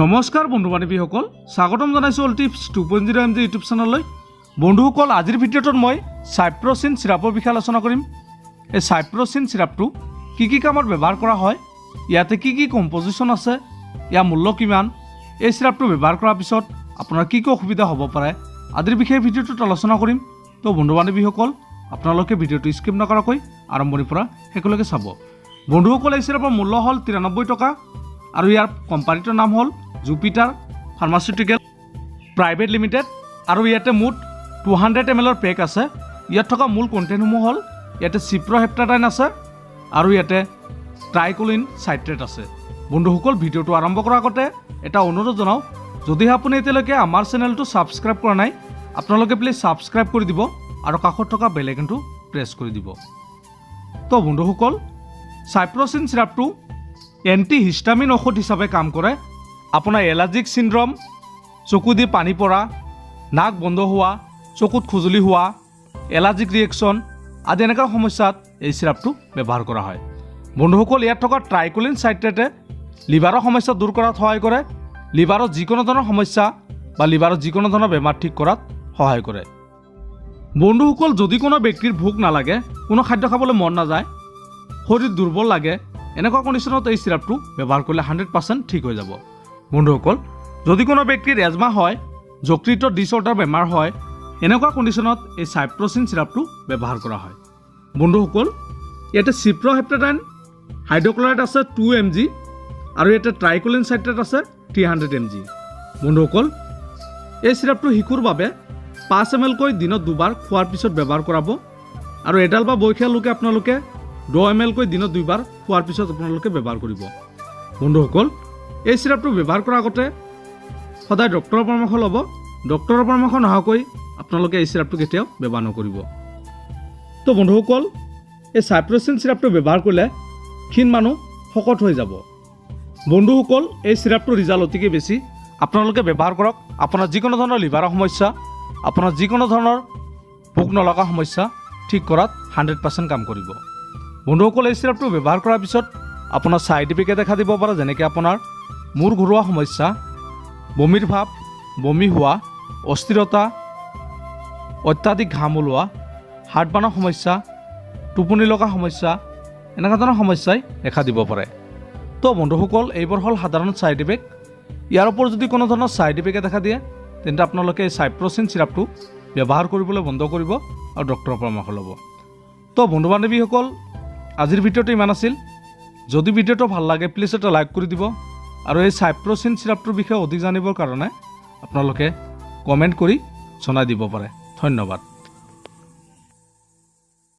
নমস্কাৰ বন্ধু বান্ধৱীসকল, স্বাগতম জনাইছোঁ অল টিপছ 2.0 MG ইউটিউব চেনেললৈ। বন্ধুসকল, আজিৰ ভিডিঅ'টোত মই সাইপ্ৰচিন চিৰাপৰ বিষয়ে আলোচনা কৰিম। এই সাইপ্ৰচিন চিৰাপটো কি কামত ব্যৱহাৰ কৰা হয়, ইয়াতে কি কম্পজিশ্যন আছে, ইয়াৰ মূল্য কিমান, এই চিৰাপটো ব্যৱহাৰ কৰাৰ পিছত আপোনাৰ কি অসুবিধা হ'ব পাৰে আদিৰ বিষয়ে ভিডিঅ'টোত আলোচনা কৰিম। তো বন্ধু বান্ধৱীসকল, আপোনালোকে ভিডিঅ'টো স্কিপ নকৰাকৈ আৰম্ভণিৰ পৰা শেষলৈকে চাব। বন্ধুসকল, এই চিৰাপৰ মূল্য হ'ল 93 টকা আৰু ইয়াৰ কোম্পানীটোৰ নাম হ'ল জুপিটাৰ ফাৰ্মাচিউটিকেল প্ৰাইভেট লিমিটেড আৰু ইয়াতে মুঠ 200 ml পেক আছে। ইয়াত থকা মূল কণ্টেণ্টসমূহ হ'ল ইয়াতে চিপ্ৰহেপ্টাডাইন আছে আৰু ইয়াতে ট্ৰাইকলিন চাইট্ৰেট আছে। বন্ধুসকল, ভিডিঅ'টো আৰম্ভ কৰাৰ আগতে এটা অনুৰোধ জনাওঁ, যদিহে আপুনি এতিয়ালৈকে আমাৰ চেনেলটো ছাবস্ক্ৰাইব কৰা নাই, আপোনালোকে প্লিজ ছাবস্ক্ৰাইব কৰি দিব আৰু কাষত থকা বেল আইকনটো প্ৰেছ কৰি দিব। তো বন্ধুসকল, সাইপ্ৰচিন চিৰাপটো এণ্টি হিষ্টামিন ঔষধ হিচাপে কাম কৰে। আপোনাৰ এলাৰ্জিক চিণ্ড্ৰম, চকু দি পানী পৰা, নাক বন্ধ হোৱা, চকুত খুজলি হোৱা, এলাৰ্জিক ৰিয়েকশ্যন আদি এনেকুৱা সমস্যাত এই চিৰাপটো ব্যৱহাৰ কৰা হয়। বন্ধুসকল, ইয়াত থকা ট্ৰাইকলিন চাইট্ৰেটে লিভাৰৰ সমস্যা দূৰ কৰাত সহায় কৰে। লিভাৰৰ যিকোনো ধৰণৰ সমস্যা বা লিভাৰৰ যিকোনো ধৰণৰ বেমাৰ ঠিক কৰাত সহায় কৰে। বন্ধুসকল, যদি কোনো ব্যক্তিৰ ভোক নালাগে, কোনো খাদ্য খাবলৈ মন নাযায়, শৰীৰ দুৰ্বল লাগে, এনেকুৱা কণ্ডিশ্যনত এই চিৰাপটো ব্যৱহাৰ কৰিলে 100% ঠিক হৈ যাব। বন্ধুসকল, যদি কোনো ব্যক্তিৰ এজমা হয়, যকৃতৰ ডিছঅৰ্ডাৰ বেমাৰ হয়, এনেকুৱা কণ্ডিশ্যনত এই সাইপ্ৰচিন চিৰাপটো ব্যৱহাৰ কৰা হয়। বন্ধুসকল, ইয়াতে চিপ্ৰহেপ্টাডাইন হাইড্ৰক্লৰাইড আছে 2 mg আৰু ইয়াতে ট্ৰাইকলিন চাইট্ৰেট আছে 300 mg। বন্ধুসকল, এই চিৰাপটো শিশুৰ বাবে 5 ml কৈ দিনত 2 বাৰ খোৱাৰ পিছত ব্যৱহাৰ কৰাব আৰু এডাল বা বয়সীয়া লোকে আপোনালোকে 10 ml কৈ দিনত 2 বাৰ খোৱাৰ পিছত আপোনালোকে ব্যৱহাৰ কৰিব। বন্ধুসকল, এই চিৰাপটো ব্যৱহাৰ কৰাৰ আগতে সদায় ডক্টৰৰ পৰামৰ্শ ল'ব। ডক্টৰৰ পৰামৰ্শ নোহোৱাকৈ আপোনালোকে এই চিৰাপটো কেতিয়াও ব্যৱহাৰ নকৰিব। তো বন্ধুসকল, এই সাইপ্ৰচিন চিৰাপটো ব্যৱহাৰ কৰিলে ক্ষীণ মানুহ শকত হৈ যাব। বন্ধুসকল, এই চিৰাপটোৰ ৰিজাল্ট অতিকৈ বেছি। আপোনালোকে ব্যৱহাৰ কৰক। আপোনাৰ যিকোনো ধৰণৰ লিভাৰৰ সমস্যা, আপোনাৰ যিকোনো ধৰণৰ ভোক নলগা সমস্যা ঠিক কৰাত 100% কাম কৰিব। বন্ধুসকল, এই চিৰাপটো ব্যৱহাৰ কৰাৰ পিছত আপোনাৰ ছাইড ইফেক্টে দেখা দিব পাৰে, যেনেকৈ আপোনাৰ মূৰ ঘূৰোৱা সমস্যা, বমিৰ ভাৱ, বমি হোৱা, অস্থিৰতা, অত্যাধিক ঘাম ওলোৱা, হাৰ্টবাৰ্ণৰ সমস্যা, টোপনি লগা সমস্যা, এনেকুৱা ধৰণৰ সমস্যাই দেখা দিব পাৰে। তো বন্ধুসকল, এইবোৰ হ'ল সাধাৰণ ছাইড ইফেক্ট। ইয়াৰ ওপৰত যদি কোনো ধৰণৰ ছাইড ইফেক্টে দেখা দিয়ে, তেন্তে আপোনালোকে এই সাইপ্ৰচিন চিৰাপটো ব্যৱহাৰ কৰিবলৈ বন্ধ কৰিব আৰু ডক্টৰৰ পৰামৰ্শ ল'ব। তো বন্ধু বান্ধৱীসকল, আজিৰ ভিডিঅ'টো ইমান আছিল। যদি ভিডিঅ'টো ভাল লাগে, প্লিজ এটা লাইক কৰি দিব আৰু এই সাইপ্ৰচিন চিৰাপটোৰ বিষয়ে অধিক জানিবৰ কাৰণে আপোনালোকে কমেণ্ট কৰি জনাই দিব পাৰে। ধন্যবাদ।